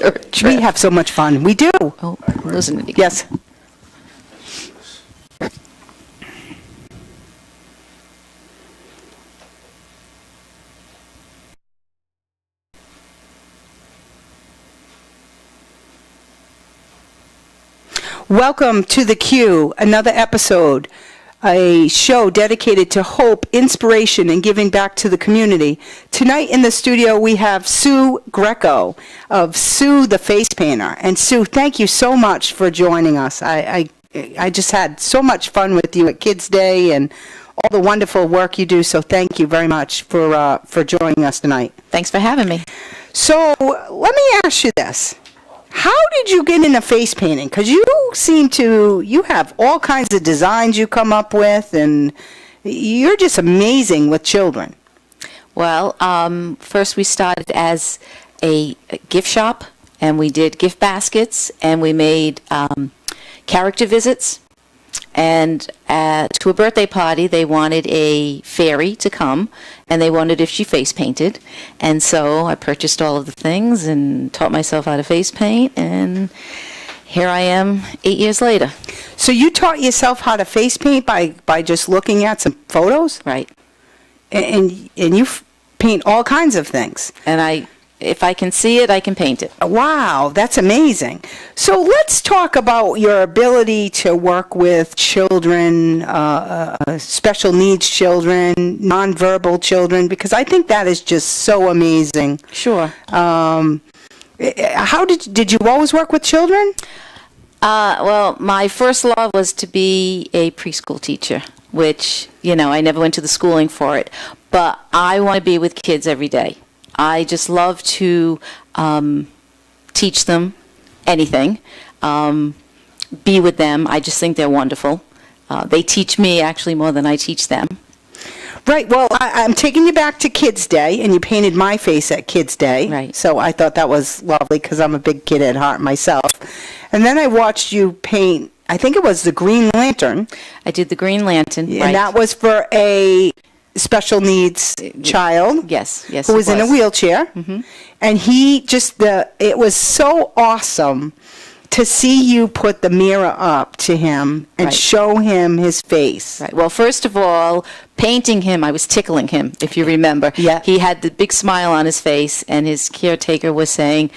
spirit trip. We have so much fun. We do. Oh, I'm losing it again. Yes. Welcome to The Q, another episode, a show dedicated to hope, inspiration, and giving back to the community. Tonight in the studio we have Sue Greco of Sue the Face Painter. And Sue, thank you so much for joining us. I just had so much fun with you at Kids Day and all the wonderful work you do, so thank you very much for joining us tonight. Thanks for having me. So let me ask you this. How did you get into face painting? Because you have all kinds of designs you come up with, and you're just amazing with children. Well, first we started as a gift shop, and we did gift baskets, and we made character visits. And to a birthday party, they wanted a fairy to come, and they wondered if she face painted. And so I purchased all of the things and taught myself how to face paint, and here I am 8 years later. So you taught yourself how to face paint by just looking at some photos? Right. And you paint all kinds of things. And if I can see it, I can paint it. Wow, that's amazing. So let's talk about your ability to work with children, special needs children, nonverbal children, because I think that is just so amazing. Sure. How did you always work with children? Well, my first love was to be a preschool teacher, which, I never went to the schooling for it. But I want to be with kids every day. I just love to teach them anything, be with them. I just think they're wonderful. They teach me actually more than I teach them. Right. Well, I'm taking you back to Kids Day, and you painted my face at Kids Day. Right. So I thought that was lovely because I'm a big kid at heart myself. And then I watched you paint, I think it was the Green Lantern. I did the Green Lantern. And right. that was for a special needs child. Yes, who was in a wheelchair. Mm-hmm. And it was so awesome to see you put the mirror up to him and Right. show him his face. Right. Well, first of all, painting him, I was tickling him, if you remember. Yeah. He had the big smile on his face, and his caretaker was saying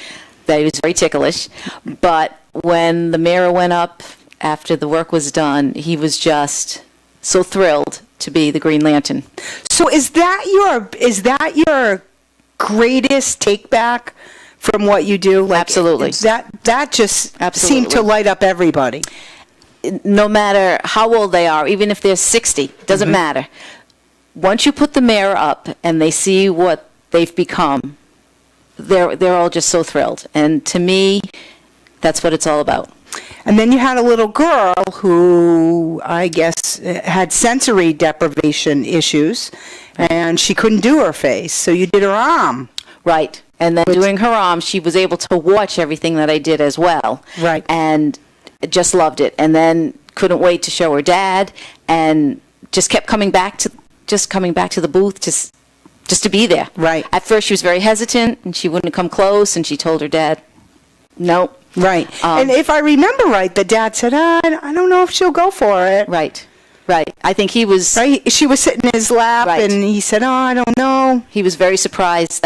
that he was very ticklish. But when the mirror went up after the work was done, he was just so thrilled to be the Green Lantern. So is that your greatest take back from what you do? Like, Absolutely. That just Absolutely. seemed to light up everybody. No matter how old they are, even if they're 60, doesn't Mm-hmm. matter. Once you put the mirror up and they see what they've become, they're all just so thrilled. And to me, that's what it's all about. And then you had a little girl who, I guess, had sensory deprivation issues, and she couldn't do her face, so you did her arm. Right. And then doing her arm, she was able to watch everything that I did as well. Right. And just loved it. And then couldn't wait to show her dad, and just kept coming back to the booth just to be there. Right. At first she was very hesitant, and she wouldn't come close, and she told her dad, nope. Right. And if I remember right, the dad said, I don't know if she'll go for it. Right. Right. I think he was... Right. She was sitting in his lap, Right. and he said, I don't know. He was very surprised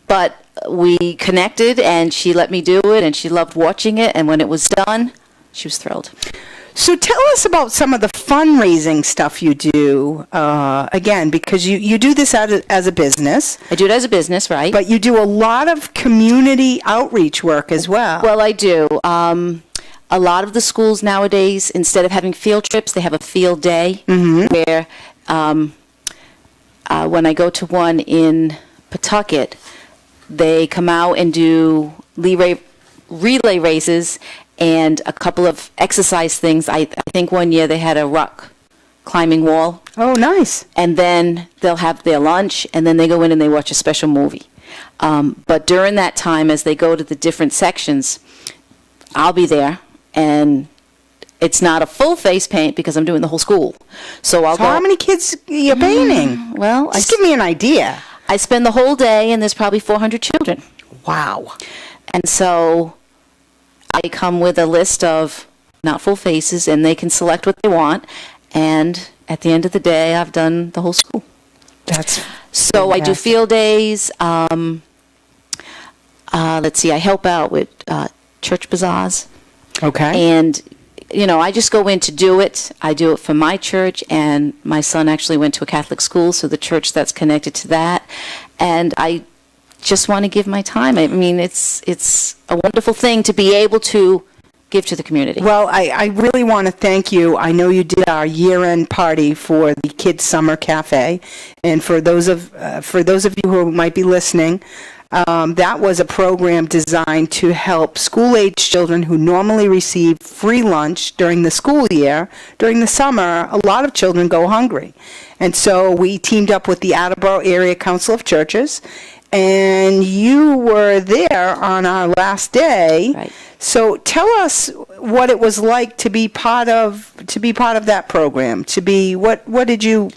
but we connected, and she let me do it, and she loved watching it, and when it was done, she was thrilled. So tell us about some of the fundraising stuff you do, again, because you do this as a business. I do it as a business, right? But you do a lot of community outreach work as well. Well, I do. A lot of the schools nowadays, instead of having field trips, they have a field day, where when I go to one in Pawtucket, they come out and do relay races and a couple of exercise things. I think one year they had a rock climbing wall. Oh, nice. And then they'll have their lunch, and then they go in and they watch a special movie. But during that time, as they go to the different sections, I'll be there, and it's not a full face paint because I'm doing the whole school. So how many kids are you painting? Well, just give me an idea. I spend the whole day, and there's probably 400 children. Wow. And so I come with a list of not full faces, and they can select what they want. And at the end of the day, I've done the whole school. That's So I do fantastic. field days. Let's see, I help out with church bazaars. Okay. And, I just go in to do it. I do it for my church, and my son actually went to a Catholic school, so the church that's connected to that. And I just want to give my time. I mean, it's a wonderful thing to be able to give to the community. Well, I really want to thank you. I know you did our year-end party for the Kids Summer Cafe, and for those of you who might be listening, that was a program designed to help school-age children who normally receive free lunch during the school year. During the summer, a lot of children go hungry, and so we teamed up with the Attleboro Area Council of Churches, and you were there on our last day. Right. So tell us what it was like to be part of that program. What did you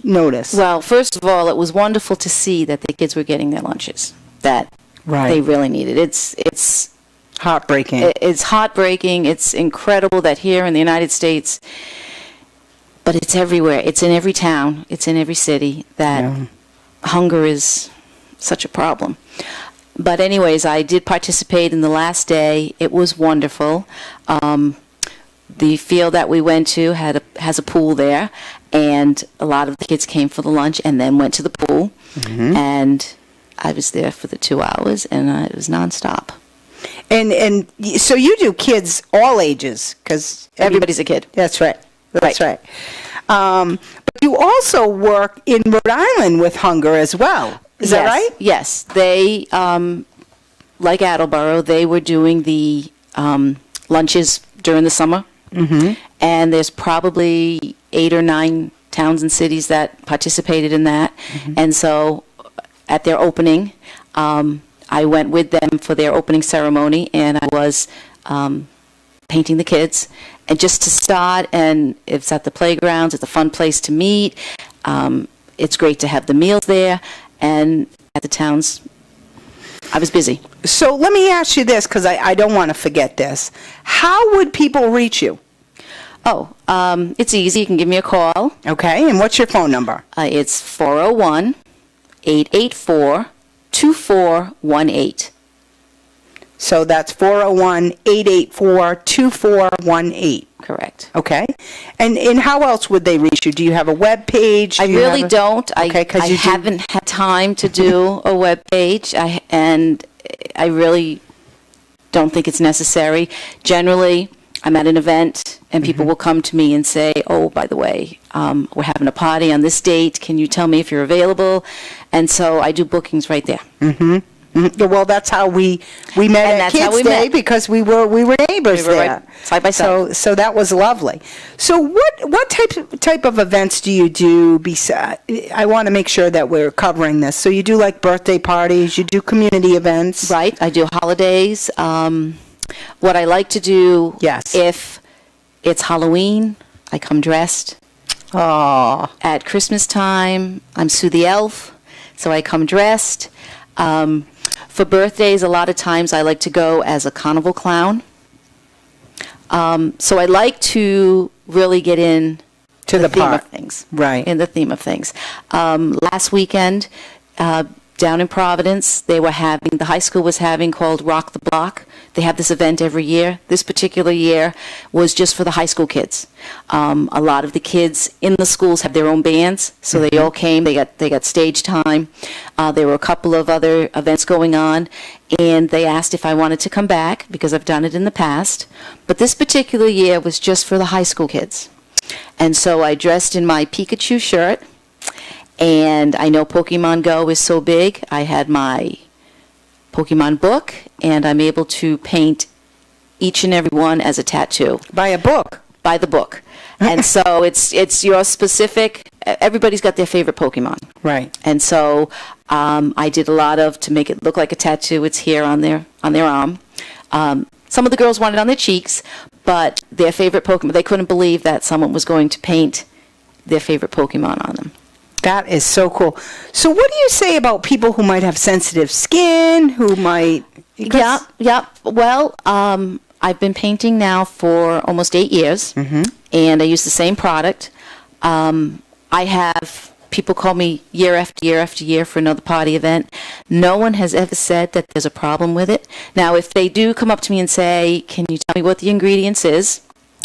notice? Well, first of all, it was wonderful to see that the kids were getting their lunches that they really needed. It's Heartbreaking. It's heartbreaking. It's incredible that here in the United States, but it's everywhere. It's in every town. It's in every city that hunger is such a problem. But anyways, I did participate in the last day. It was wonderful. The field that we went to has a pool there, and a lot of the kids came for the lunch and then went to the pool. And I was there for the 2 hours, and it was nonstop. And so you do kids all ages, because Everybody's a kid. That's right. That's right. But you also work in Rhode Island with hunger as well. Is that right? Yes. They, like Attleboro, they were doing the lunches during the summer. And there's probably 8 or 9 towns and cities that participated in that. And so at their opening, I went with them for their opening ceremony, and I was painting the kids. And just to start, and it's at the playgrounds, it's a fun place to meet. It's great to have the meals there. And at the towns, I was busy. So let me ask you this, because I don't want to forget this. How would people reach you? Oh, it's easy. You can give me a call. Okay, and what's your phone number? It's 401-884-2418. So that's 401-884-2418. Correct. Okay. And how else would they reach you? Do you have a web page? I really don't. Okay, I haven't had time to do a web page, and I really don't think it's necessary. Generally, I'm at an event, and people will come to me and say, oh, by the way, we're having a party on this date. Can you tell me if you're available? And so I do bookings right there. Well, that's how we met at Kids Day, because we were neighbors there. Right side by side. So that was lovely. So what type of events do you do? I want to make sure that we're covering this. So you do like birthday parties, you do community events. Right. I do holidays. What I like to do, if it's Halloween, I come dressed. At Christmas time, I'm Sue the Elf, so I come dressed. For birthdays, a lot of times I like to go as a carnival clown. So I like to really get in to the theme part. of things. Right. In the theme of things. Last weekend, down in Providence, the high school was having called Rock the Block. They have this event every year. This particular year was just for the high school kids. A lot of the kids in the schools have their own bands, so they all came. They got stage time. There were a couple of other events going on, and they asked if I wanted to come back because I've done it in the past. But this particular year was just for the high school kids. And so I dressed in my Pikachu shirt, and I know Pokemon Go is so big. I had my Pokemon book, and I'm able to paint each and every one as a tattoo. By a book? By the book. And so it's your specific, everybody's got their favorite Pokemon. Right. And so I did a lot to make it look like a tattoo. It's here on their arm. Some of the girls wanted it on their cheeks, but their favorite Pokemon, they couldn't believe that someone was going to paint their favorite Pokemon on them. That is so cool. So what do you say about people who might have sensitive skin, who might, Yeah. Well, I've been painting now for almost 8 years, and I use the same product. I have people call me year after year after year for another party event. No one has ever said that there's a problem with it. Now, if they do come up to me and say, can you tell me what the ingredients is?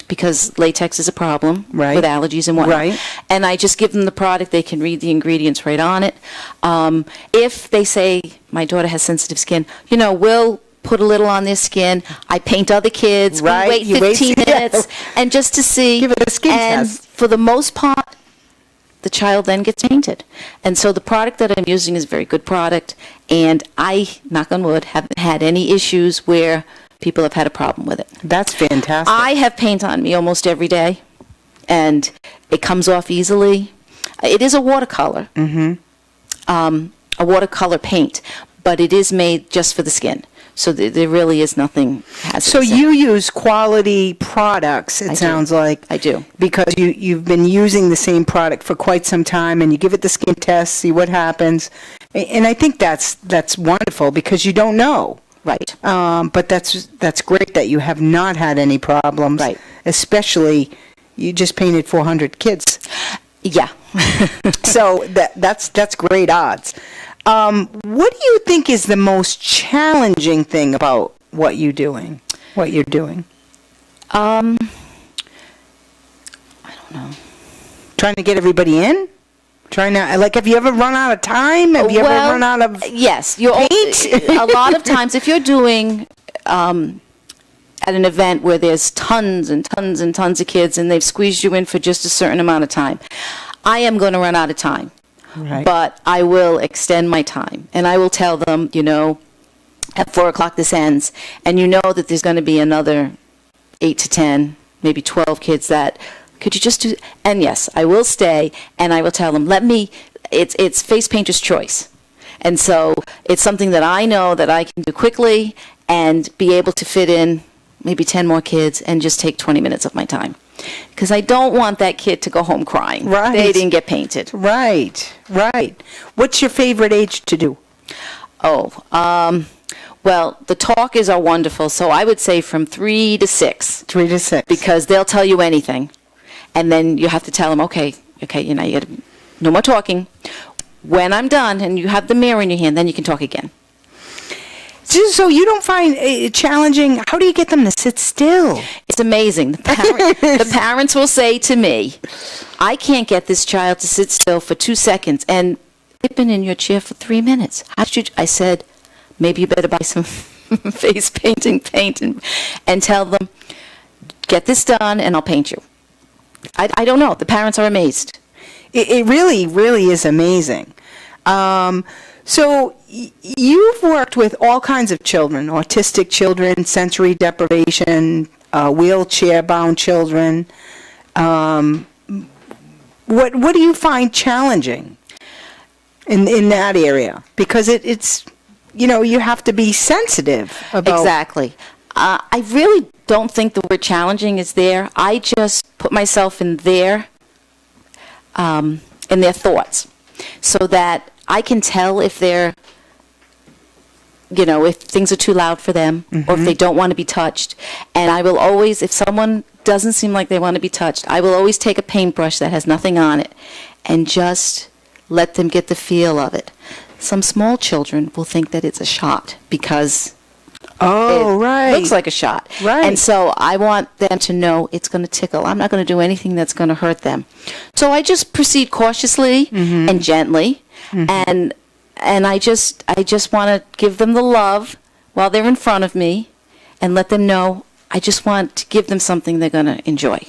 Because latex is a problem with allergies and whatnot. Right. And I just give them the product. They can read the ingredients right on it. If they say, my daughter has sensitive skin, we'll put a little on their skin. I paint other kids. Right. We wait 15 minutes. And just to see. Give it a skin test. And for the most part, the child then gets painted. And so the product that I'm using is a very good product. And I, knock on wood, haven't had any issues where people have had a problem with it. That's fantastic. I have paint on me almost every day, and it comes off easily. It is a watercolor, a watercolor paint, but it is made just for the skin. So there really is nothing hazardous. So you use quality products, it sounds like. I do. Because you've been using the same product for quite some time, and you give it the skin test, see what happens. And I think that's wonderful, because you don't know. Right. But that's great that you have not had any problems. Right. Especially, you just painted 400 kids. Yeah. So that's great odds. What do you think is the most challenging thing about what you're doing? I don't know. Trying to get everybody in? Have you ever run out of time? Have you ever run out of yes, paint? A lot of times, if you're doing at an event where there's tons and tons and tons of kids and they've squeezed you in for just a certain amount of time, I am going to run out of time. Right. But I will extend my time, and I will tell them, at 4 o'clock this ends, and that there's going to be another 8 to 10, maybe 12 kids that, could you just do, and yes, I will stay, and I will tell them, it's face painter's choice. And so it's something that I know that I can do quickly and be able to fit in maybe 10 more kids and just take 20 minutes of my time. Because I don't want that kid to go home crying. Right. They didn't get painted. Right. What's your favorite age to do? Well, the talkers are wonderful, so I would say from 3 to 6. 3 to 6. Because they'll tell you anything. And then you have to tell them, okay, you got no more talking. When I'm done and you have the mirror in your hand, then you can talk again. So you don't find it challenging? How do you get them to sit still? It's amazing. The parents will say to me, I can't get this child to sit still for 2 seconds, and they've been in your chair for 3 minutes. I said, maybe you better buy some face painting paint and tell them, get this done and I'll paint you. I don't know. The parents are amazed. It really, really is amazing. So you've worked with all kinds of children, autistic children, sensory deprivation, wheelchair-bound children. What do you find challenging in that area? Because it's you have to be sensitive about. Exactly. I really don't think the word challenging is there. I just put myself in their thoughts, so that I can tell if they're, if things are too loud for them, or if they don't want to be touched. And I will always, if someone doesn't seem like they want to be touched, I will always take a paintbrush that has nothing on it and just let them get the feel of it. Some small children will think that it's a shot because it looks like a shot. Right. And so I want them to know it's going to tickle. I'm not going to do anything that's going to hurt them. So I just proceed cautiously and gently, and I just want to give them the love while they're in front of me and let them know I just want to give them something they're going to enjoy.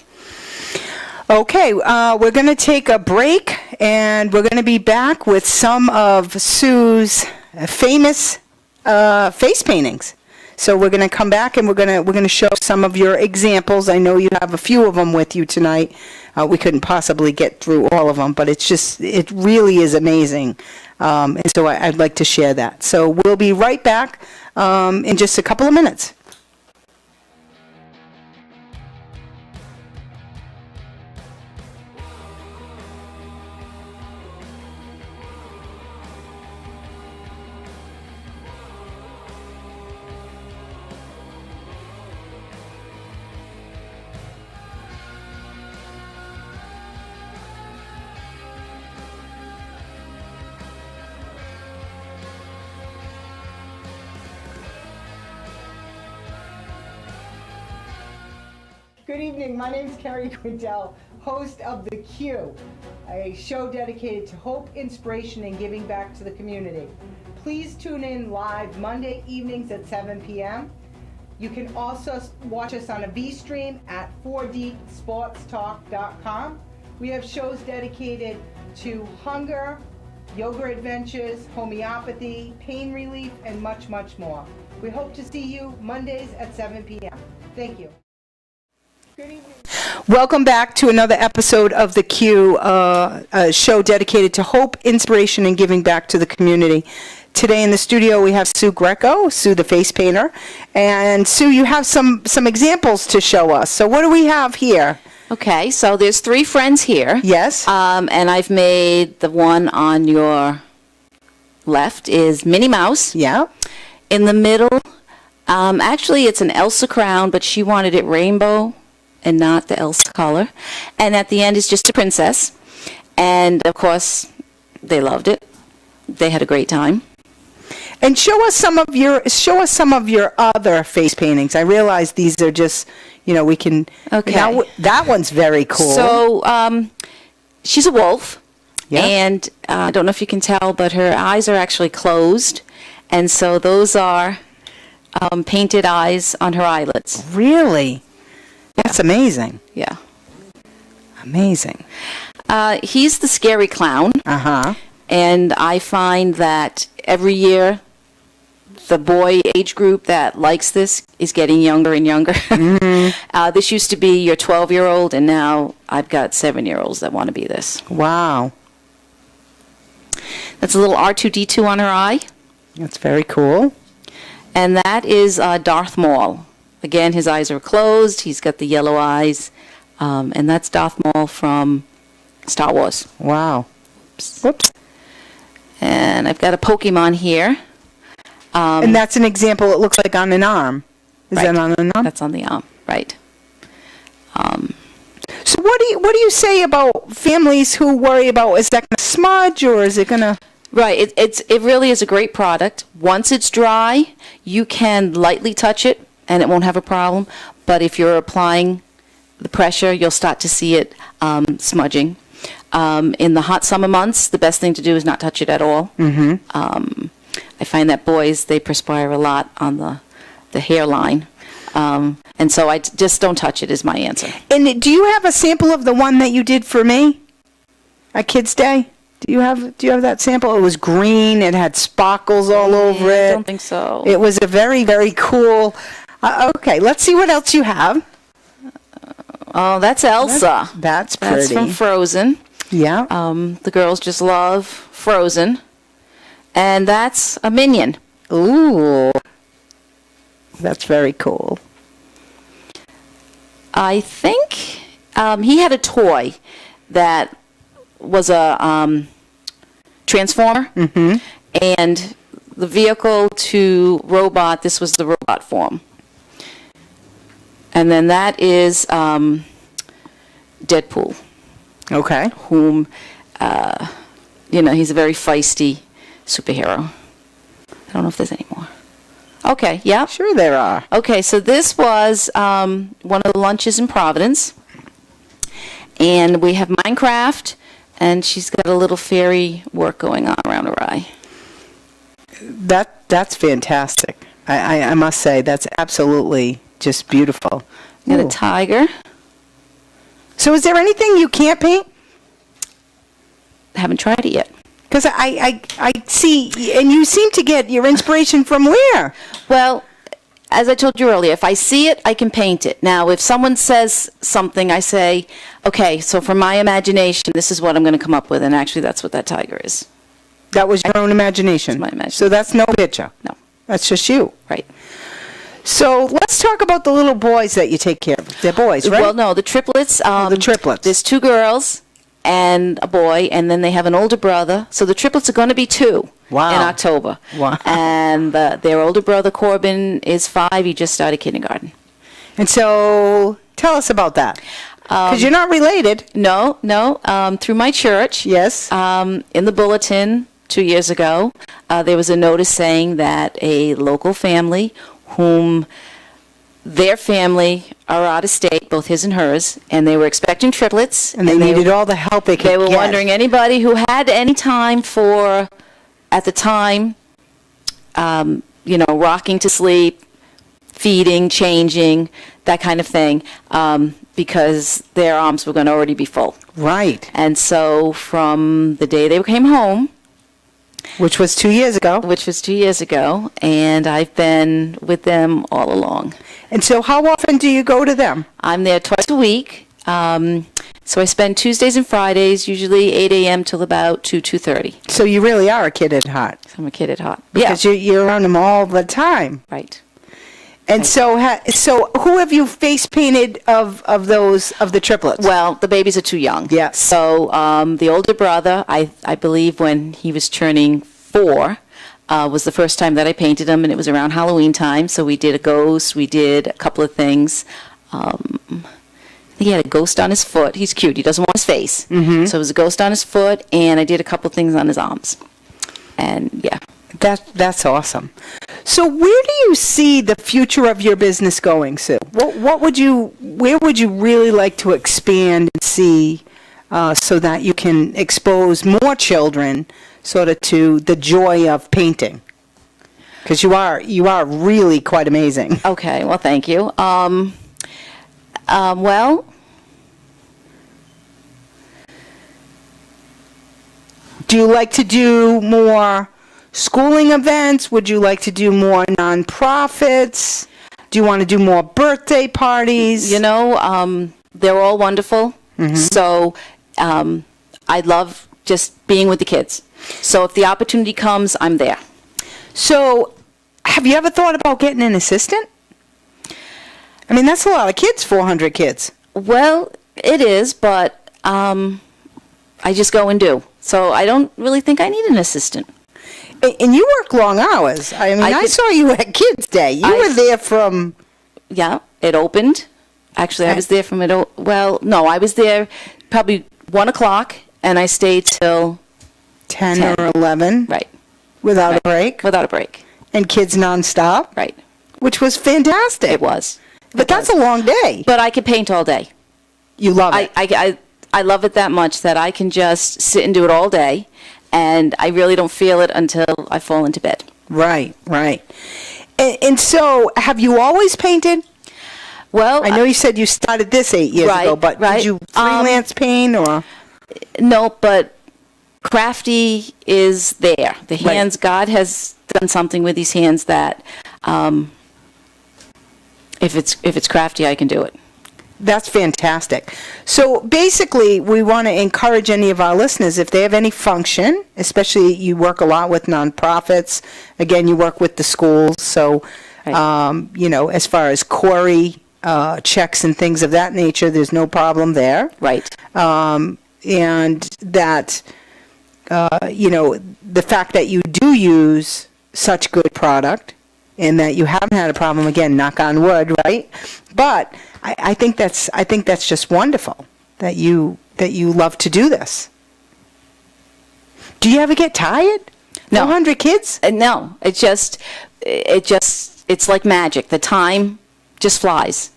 Okay, we're going to take a break, and we're going to be back with some of Sue's famous face paintings. So we're going to come back, and we're going to show some of your examples. I know you have a few of them with you tonight. We couldn't possibly get through all of them, but it really is amazing. And so I'd like to share that. So we'll be right back in just a couple of minutes. Good evening. My name is Carrie Quintel, host of The Q, a show dedicated to hope, inspiration, and giving back to the community. Please tune in live Monday evenings at 7 p.m. You can also watch us on a V-stream at 4dsportstalk.com. We have shows dedicated to hunger, yoga adventures, homeopathy, pain relief, and much, much more. We hope to see you Mondays at 7 p.m. Thank you. Good evening. Welcome back to another episode of The Q, a show dedicated to hope, inspiration, and giving back to the community. Today in the studio we have Sue Greco, Sue the face painter. And Sue, you have some examples to show us. So what do we have here? Okay, so there's 3 friends here. Yes. And I've made the one on your left is Minnie Mouse. Yeah. In the middle, actually it's an Elsa crown, but she wanted it rainbow and not the Elsa color. And at the end is just a princess. And of course, they loved it. They had a great time. And show us some of your other face paintings. I realize these are just, we can. Okay. Now, that one's very cool. So she's a wolf. Yeah. And I don't know if you can tell, but her eyes are actually closed. And so those are painted eyes on her eyelids. Really? That's amazing. Yeah. Amazing. He's the scary clown. Uh-huh. And I find that every year the boy age group that likes this is getting younger and younger. Mm-hmm. This used to be your 12-year-old, and now I've got 7-year-olds that want to be this. Wow. That's a little R2-D2 on her eye. That's very cool. And that is Darth Maul. Again, his eyes are closed. He's got the yellow eyes. And that's Darth Maul from Star Wars. Wow. Whoops. And I've got a Pokemon here. And that's an example, it looks like on an arm. Is that on an arm? That's on the arm, right. So what do you say about families who worry about, is that going to smudge or is it going to... Right, it really is a great product. Once it's dry, you can lightly touch it and it won't have a problem. But if you're applying the pressure, you'll start to see it smudging. In the hot summer months, the best thing to do is not touch it at all. Mm-hmm. I find that boys, they perspire a lot on the hairline. And so I just don't touch it is my answer. And do you have a sample of the one that you did for me at Kids Day? Do you have that sample? It was green. It had sparkles all over it. I don't think so. It was a very, very cool. Okay, let's see what else you have. Oh, that's Elsa. That's pretty. That's from Frozen. Yeah. The girls just love Frozen. And that's a Minion. Ooh. That's very cool. I think he had a toy that was a transformer. Mm-hmm. And the vehicle to robot, this was the robot form. And then that is Deadpool. Okay. Whom, he's a very feisty superhero. I don't know if there's any more. Okay, yeah. Sure there are. Okay, so this was one of the lunches in Providence. And we have Minecraft, and she's got a little fairy work going on around her eye. That's fantastic. I must say, that's absolutely just beautiful. Got a tiger. So is there anything you can't paint? Haven't tried it yet. Because I see, and you seem to get your inspiration from where? Well, as I told you earlier, if I see it, I can paint it. Now, if someone says something, I say, okay, so from my imagination, this is what I'm going to come up with. And actually, that's what that tiger is. That was your own imagination? That's my imagination. So that's no picture? No. That's just you? Right. So let's talk about the little boys that you take care of. They're boys, right? Well, no, the triplets. The triplets. There's 2 girls and a boy, and then they have an older brother. So the triplets are going to be 2 in October. Wow. And their older brother, Corbin, is 5. He just started kindergarten. And so tell us about that. Because you're not related. No. Through my church. Yes. In the bulletin 2 years ago, there was a notice saying that a local family whom their family are out of state, both his and hers, and they were expecting triplets. And they needed all the help they could get. They were wondering anybody who had any time for, at the time, rocking to sleep, feeding, changing, that kind of thing, because their arms were going to already be full. Right. And so from the day they came home, which was 2 years ago. And I've been with them all along. And so how often do you go to them? I'm there twice a week. So I spend Tuesdays and Fridays, usually 8 a.m. till about 2:30. So you really are a kid at heart. I'm a kid at heart. Because you're around them all the time. Right. And so who have you face painted of the triplets? Well, the babies are too young. Yeah. So the older brother, I believe when he was turning 4, was the first time that I painted him, and it was around Halloween time. So we did a ghost, we did a couple of things. He had a ghost on his foot. He's cute. He doesn't want his face. Mm-hmm. So it was a ghost on his foot, and I did a couple of things on his arms. And yeah. That's awesome. So where do you see the future of your business going, Sue? Where would you really like to expand and see so that you can expose more children sort of to the joy of painting? Because you are really quite amazing. Okay, well, thank you. Well, do you like to do more schooling events? Would you like to do more nonprofits? Do you want to do more birthday parties? They're all wonderful. Mm-hmm. So I love just being with the kids. So if the opportunity comes, I'm there. So have you ever thought about getting an assistant? I mean, that's a lot of kids, 400 kids. Well, it is, but I just go and do. So I don't really think I need an assistant. And you work long hours. I mean, I saw you at Kids Day. You were there from... Yeah, it opened. Actually, I was there from I was there probably 1 o'clock, and I stayed till 10 or 11. Right. Without a break? Without a break. And kids nonstop? Right. Which was fantastic. It was. But that's a long day. But I could paint all day. You love it. I love it that much that I can just sit and do it all day, and I really don't feel it until I fall into bed. Right. And so, have you always painted? Well, I know you said you started this 8 years ago, but did you freelance paint or? No, but crafty is there. The hands, right. God has done something with these hands that if it's crafty, I can do it. That's fantastic. So basically, we want to encourage any of our listeners, if they have any function, especially you work a lot with nonprofits, again, you work with the schools, so, right. As far as Corey checks and things of that nature, there's no problem there. Right. And that, the fact that you do use such good product, and that you haven't had a problem, again, knock on wood, right? But I think that's just wonderful that you love to do this. Do you ever get tired? No. 400 kids? No. It's like magic. The time just flies.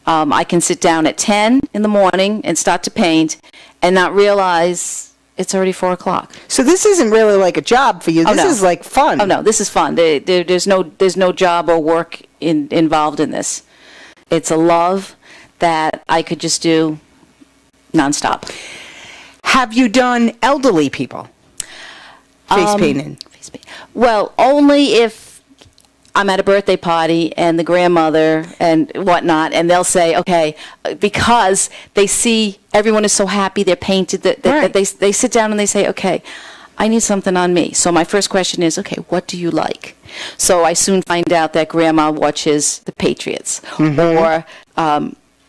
I can sit down at 10 in the morning and start to paint and not realize it's already 4 o'clock. So this isn't really like a job for you. This is like fun. Oh no, this is fun. There's no job or work involved in this. It's a love that I could just do nonstop. Have you done elderly people face painting? Well, only if I'm at a birthday party and the grandmother and whatnot, and they'll say, okay, because they see everyone is so happy, they're painted, that they sit down and they say, okay, I need something on me. So my first question is, okay, what do you like? So I soon find out that grandma watches the Patriots, mm-hmm. or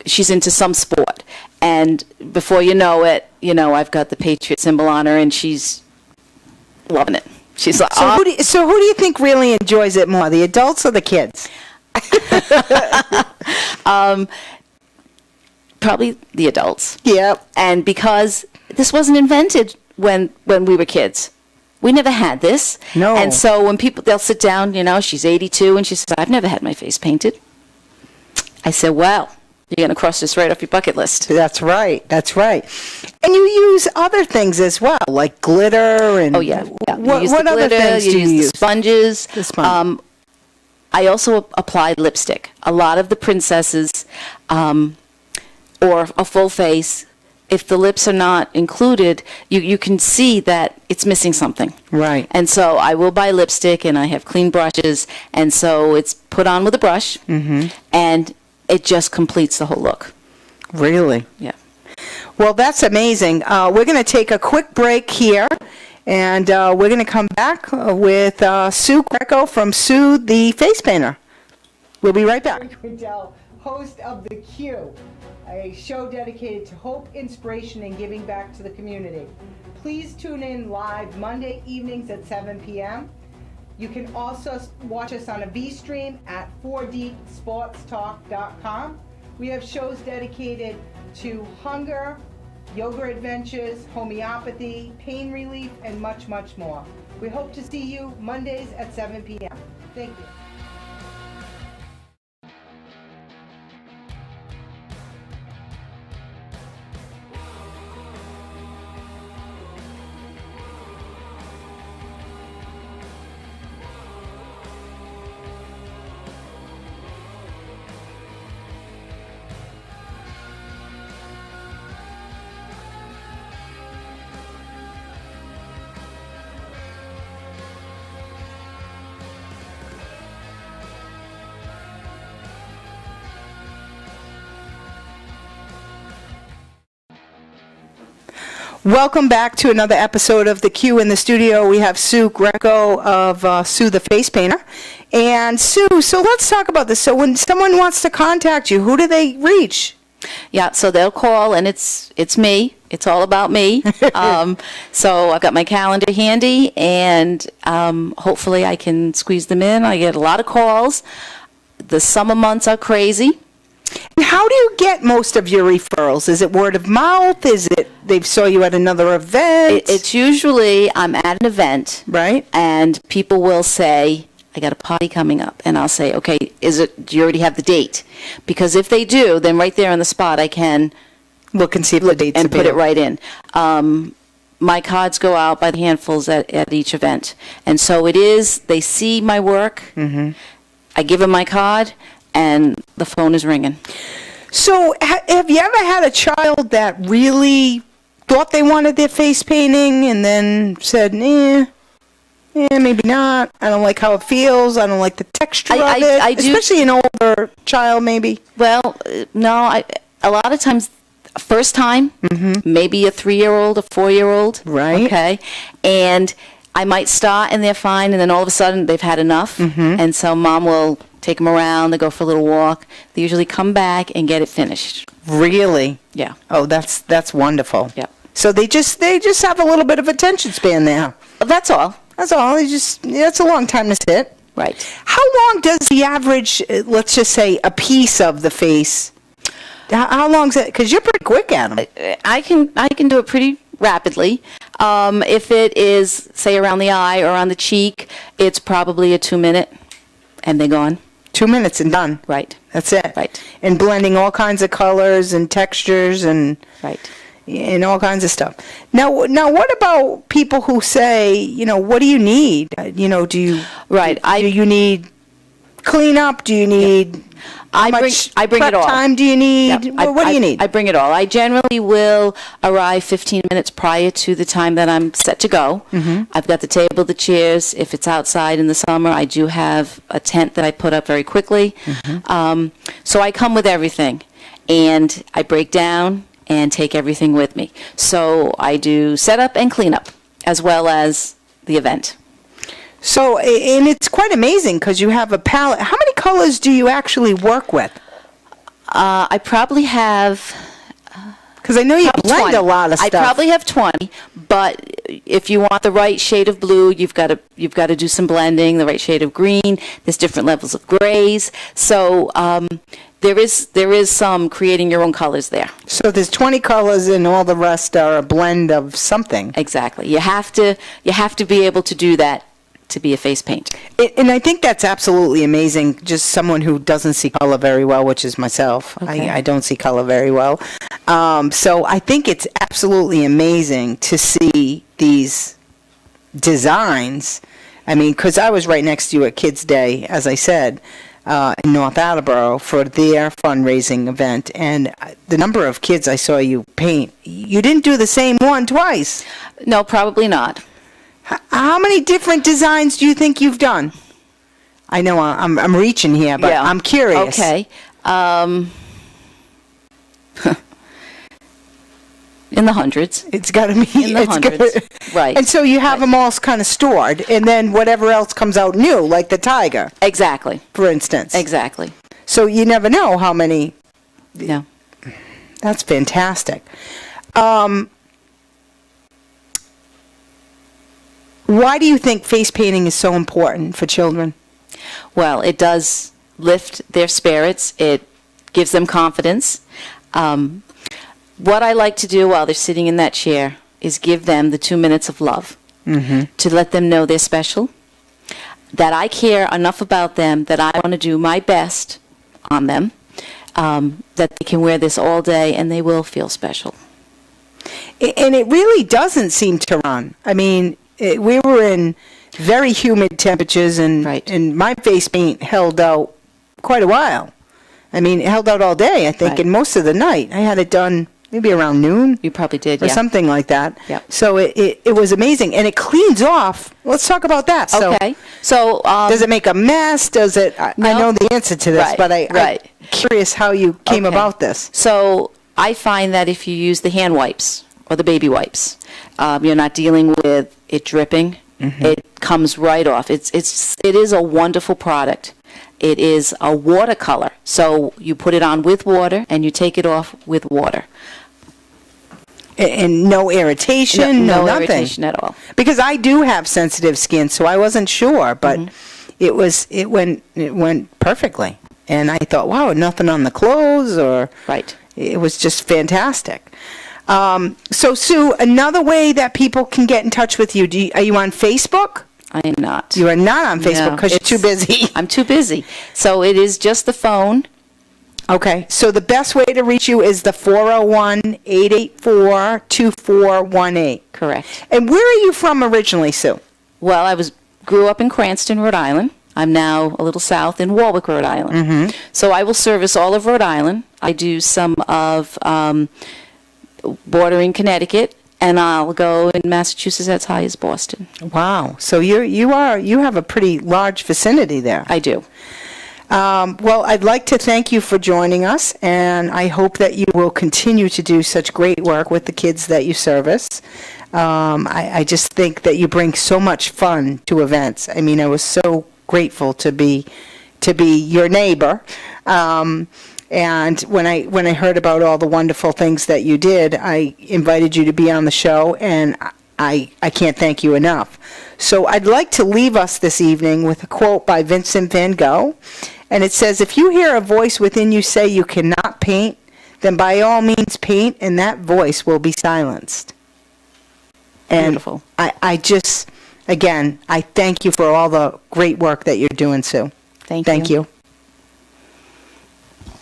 she's into some sport. And before you know it, I've got the Patriot symbol on her, and she's loving it. She's like, so who do you think really enjoys it more, the adults or the kids? Probably the adults. Yeah. And because this wasn't invented when we were kids. We never had this. No. And so when they'll sit down, she's 82, and she says, I've never had my face painted. I said, well, you're going to cross this right off your bucket list. That's right. That's right. And you use other things as well, like glitter and... Oh, yeah. What, use what the other glitter, things do you use? the sponges. The sponge. I also applied lipstick. A lot of the princesses, or a full face, if the lips are not included, you can see that it's missing something. Right. And so I will buy lipstick, and I have clean brushes, and so it's put on with a brush, and it just completes the whole look. Really? Yeah. Well, that's amazing. We're going to take a quick break here, and we're going to come back with Sue Greco from Sue the Face Painter. We'll be right back. Host of The Q, a show dedicated to hope, inspiration, and giving back to the community. Please tune in live Monday evenings at 7 p.m. You can also watch us on a V-stream at 4dsportstalk.com. We have shows dedicated to hunger, yoga adventures, homeopathy, pain relief, and much, much more. We hope to see you Mondays at 7 p.m. Thank you. Welcome back to another episode of The Q. In the studio, we have Sue Greco of Sue the Face Painter. And Sue, so let's talk about this. So when someone wants to contact you, who do they reach? Yeah, so they'll call, and it's me. It's all about me. So I've got my calendar handy, and hopefully I can squeeze them in. I get a lot of calls. The summer months are crazy. And how do you get most of your referrals? Is it word of mouth? Is it they saw you at another event? It's usually I'm at an event, right? And people will say, I got a party coming up. And I'll say, okay, do you already have the date? Because if they do, then right there on the spot I can look and see if the date's and put it available. right in. My cards go out by the handfuls at each event. And so it is, they see my work, I give them my card, and the phone is ringing. So have you ever had a child that really thought they wanted their face painting and then said, maybe not. I don't like how it feels. I don't like the texture of it. I do, especially an older child, maybe. Well, no, a lot of times, first time, maybe a 3-year-old, a 4-year-old. Right. Okay. And I might start and they're fine, and then all of a sudden they've had enough. And so mom will take them around, they go for a little walk. They usually come back and get it finished. Really? Yeah. Oh, that's wonderful. Yeah. So they just have a little bit of attention span there. That's all. That's all. It's a long time to sit. Right. How long does the average, let's just say, a piece of the face? How long is it? Because you're pretty quick at them. I can do it pretty rapidly. If it is, say, around the eye or on the cheek, it's probably a 2-minute, and they're gone. 2 minutes and done. Right. That's it. Right. And blending all kinds of colors and textures and Right. and all kinds of stuff. Now, what about people who say, what do you need? Do you Right. do you need cleanup? Do you need I how bring much it prep all. time do you need? Yep. What do you need? I bring it all. I generally will arrive 15 minutes prior to the time that I'm set to go. I've got the table, the chairs. If it's outside in the summer, I do have a tent that I put up very quickly. So I come with everything, and I break down and take everything with me. So I do setup and cleanup, as well as the event. So, and it's quite amazing because you have a palette. How many colors do you actually work with? I probably have... Because I know you blend 20. a lot of stuff. I probably have 20, but if you want the right shade of blue, you've got to do some blending, the right shade of green. There's different levels of grays. So there is some creating your own colors there. So there's 20 colors and all the rest are a blend of something. Exactly. You have to be able to do that to be a face paint. And I think that's absolutely amazing. Just someone who doesn't see color very well, which is myself. Okay. I don't see color very well. So I think it's absolutely amazing to see these designs. I mean, because I was right next to you at Kids Day, as I said, in North Attleboro for their fundraising event. And the number of kids I saw you paint, you didn't do the same one twice. No, probably not. How many different designs do you think you've done? I know I'm reaching here, but Yeah. I'm curious. Okay. In the hundreds. It's got to be In the hundreds. Right. And so you have them all kind of stored, and then whatever else comes out new, like the tiger, Exactly. for instance. Exactly. So you never know how many. No. That's fantastic. Why do you think face painting is so important for children? Well, it does lift their spirits. It gives them confidence. What I like to do while they're sitting in that chair is give them the 2 minutes of love to let them know they're special, that I care enough about them that I want to do my best on them, that they can wear this all day and they will feel special. And it really doesn't seem to run. I mean, we were in very humid temperatures, and Right. and my face paint held out quite a while. I mean, it held out all day, I think, Right. and most of the night. I had it done maybe around noon You probably did, or yeah. something like that. Yep. So it was amazing, and it cleans off. Let's talk about that. So Okay. So, does it make a mess? Does it? I No. know the answer to this, Right, but I'm right. curious how you came Okay. about this. So I find that if you use the hand wipes or the baby wipes, you're not dealing with it dripping. It comes right off. It is a wonderful product. It is a watercolor. So you put it on with water and you take it off with water. And no irritation, no nothing. irritation at all. Because I do have sensitive skin, so I wasn't sure, but Mm-hmm. it went perfectly. And I thought, wow, nothing on the clothes, or Right. it was just fantastic. So Sue, another way that people can get in touch with you, are you on Facebook? I am not. You are not on Facebook No, because you're too busy. I'm too busy. So it is just the phone. Okay, so the best way to reach you is the 401-884-2418. Correct. And where are you from originally, Sue? Well, I grew up in Cranston, Rhode Island. I'm now a little south in Warwick, Rhode Island. So I will service all of Rhode Island. I do some of bordering Connecticut, and I'll go in Massachusetts as high as Boston. Wow. So you have a pretty large vicinity there. I do. Well, I'd like to thank you for joining us, and I hope that you will continue to do such great work with the kids that you service. I just think that you bring so much fun to events. I mean, I was so grateful to be your neighbor. And when I heard about all the wonderful things that you did, I invited you to be on the show, and I can't thank you enough. So I'd like to leave us this evening with a quote by Vincent van Gogh, and it says, "If you hear a voice within you say you cannot paint, then by all means paint, and that voice will be silenced." And Beautiful. I just, again, I thank you for all the great work that you're doing, Sue. Thank you.